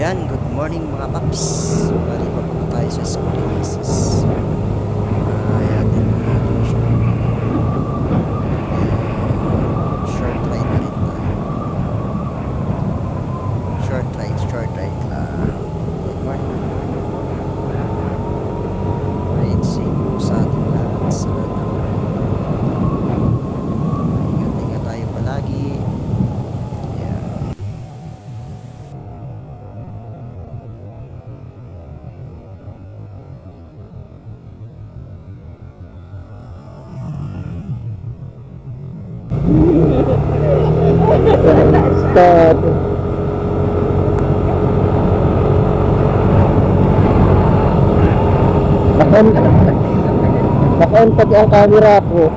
Ayan, good morning mga paps. Balik pa po tayo sa school basis. Ayan, short ride na rin tayo. Short ride lang. Good morning. Ride safe po sa ating lahat. Sa ingat-ingat tayo palagi. Stop. Naka-on pati ang camera ko.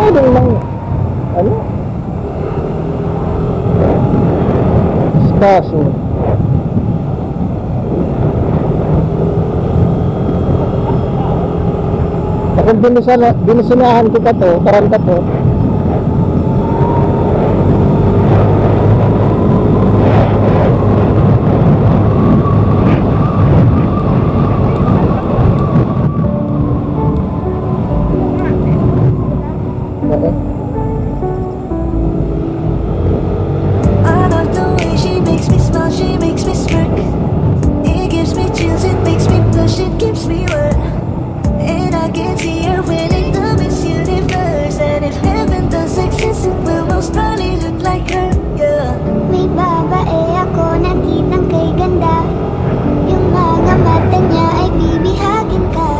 Ano lang? Ano? Spaso. Kung binisinahan kita to, taranta to. I love the way she makes me smile, she makes me smirk. It gives me chills, it makes me blush, it keeps me wet. And I can see her winning the Miss Universe. And if heaven does exist, it will most probably look like her, yeah. May babae ako nakitang kay ganda. Yung mga mata niya ay bibihagin ka.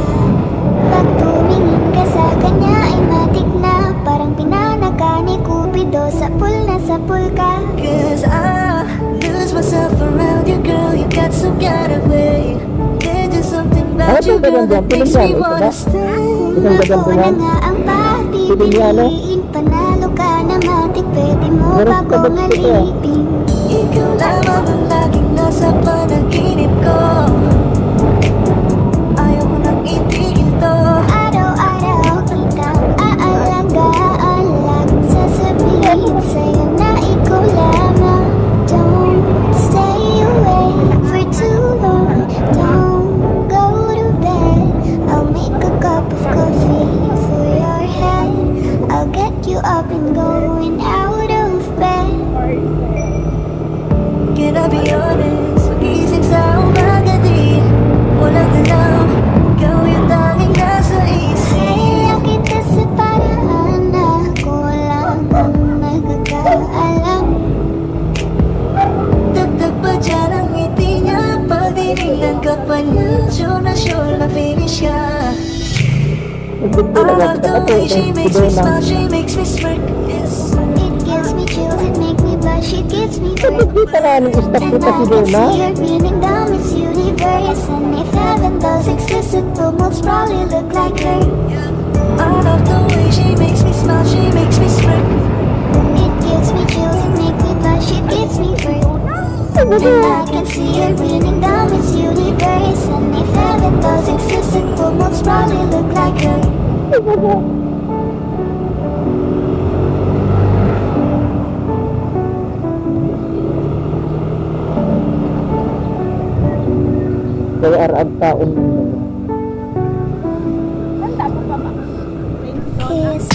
Pag tumingin ka sa kanya ay matik na. Parang pinanaka ni Cupido, sapul na sapul ka. Cause I lose myself around you, girl. You got some kind of way. There's just something about you, girl, that makes me wanna stay. Ako na nga ang pagpipiliin. Panalo ka na matik, pwede mo ba kong alipin? Ikaw lamang ang laging nasa panaginip ko. Ayaw ko nang itigil to. Araw-araw kitang aalang-alang. Sasabihin sa'yo na ikaw lamang. Don't stay away for too long. Don't go to bed. I'll make a cup of coffee for your head. I'll get you up and going out of bed. Can I be honest? Magising sa umaga din. Walang alam. Ikaw yung tanging nasa isip. Kaya kita sa paraan na ako lang ang nagkakaalam. Dagdag pa dyan ang ngiti niya. Pag tinignan ka pa niya, sure na finish ka. I love the way she makes me smile, she makes me smirk, yes. It gives me chills, it makes me blush, it gives me hurt. Kita na ng stock And kita I si can Dona. see her beaming down Miss Universe. And if heaven does exist, it will most probably look like her. I love the way she makes me smile, she makes me smirk. It gives me chills, it makes me blush, it gives me hurt. And I can see her beaming down Miss Universe. And if heaven does exist, it will most probably look like her. Kaya arang taon mo. Kiss.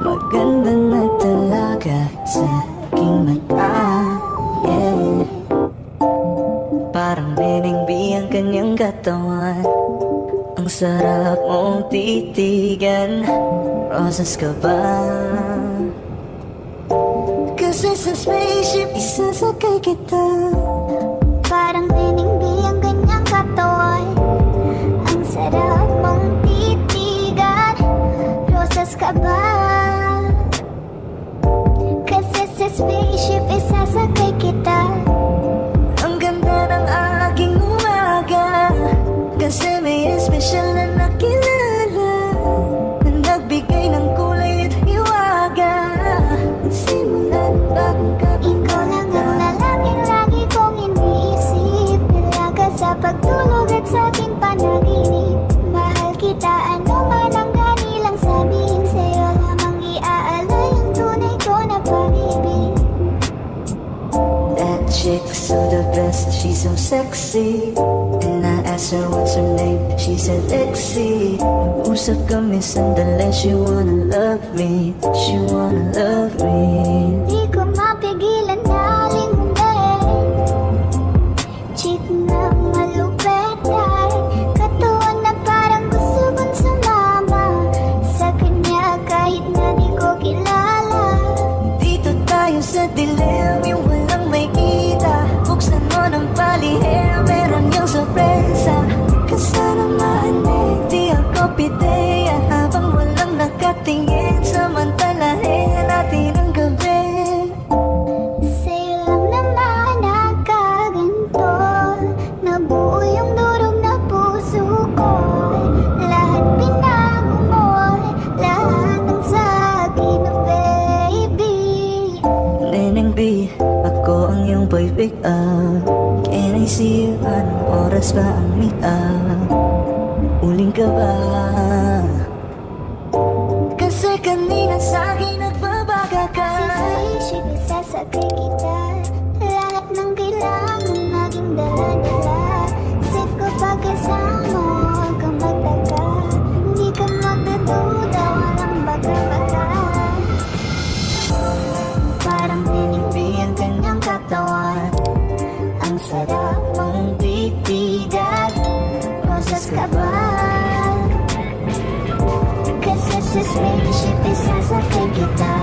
Maganda na talaga sa aking mata, yeah. Parang Neneng B ang kanyang katawan. Ang sarap mong titigan. Rosas ka ba? Kasi sa spaceship isasakay kita. Parang Neneng B ang kanyang katawan. Ang sarap mong titigan. Rosas ka ba? Kasi sa spaceship isasakay kita. Ang ganda ng aking umaga. Kasi may espesyal na nakilala na nagbigay ng kulay at hiwaga. Simulan bagong Ikaw lang ang lalaking lagi kong iniisip. Nilaga sa pagtulog at sa aking panaginip. Mahal kita, ano man ang kanilang sabihin. Sa'yo lamang iaalay ang tunay ko na pag-ibig. That chick's so the best, she's so sexy. And I asked her what's her name, she said Lexi. Usap kami sandali, she wanna love me, she wanna love me. Di ko mapigilan na lingunin. Chick na malupet ay katuon na parang gusto kong sumama sa kanya kahit na di ko kilala. Dito tayo sa dilim, yung walang may kita. Buksan mo ng palihim, meron yung sorpresa. Kasana maanig, di ako pideya. Habang walang nakatingin, samantalahin natin ang gabi. Sa'yo lang naman nakaganto. Nabuo yung durog na puso ko. Lahat binago mo, lahat ng sa'kin, baby. Neneng B, ako ang iyong boy pick up. Can I see you? Anong oras ba ang meet up? Uling ka ba? Kasi kanina sa'kin nagbabaga ka. Sisip, isasakay kita. Lahat ng kailangan naging dala-dala. Safe ko pag kasama, huwag kang magtaka. Hindi ka magdududa, walang baga-baga. Parang Neneng B ang kanyang katawan. Ang sarap mong titigan. Rosas ka ba? Kasi sa spaceship, isasakay kita.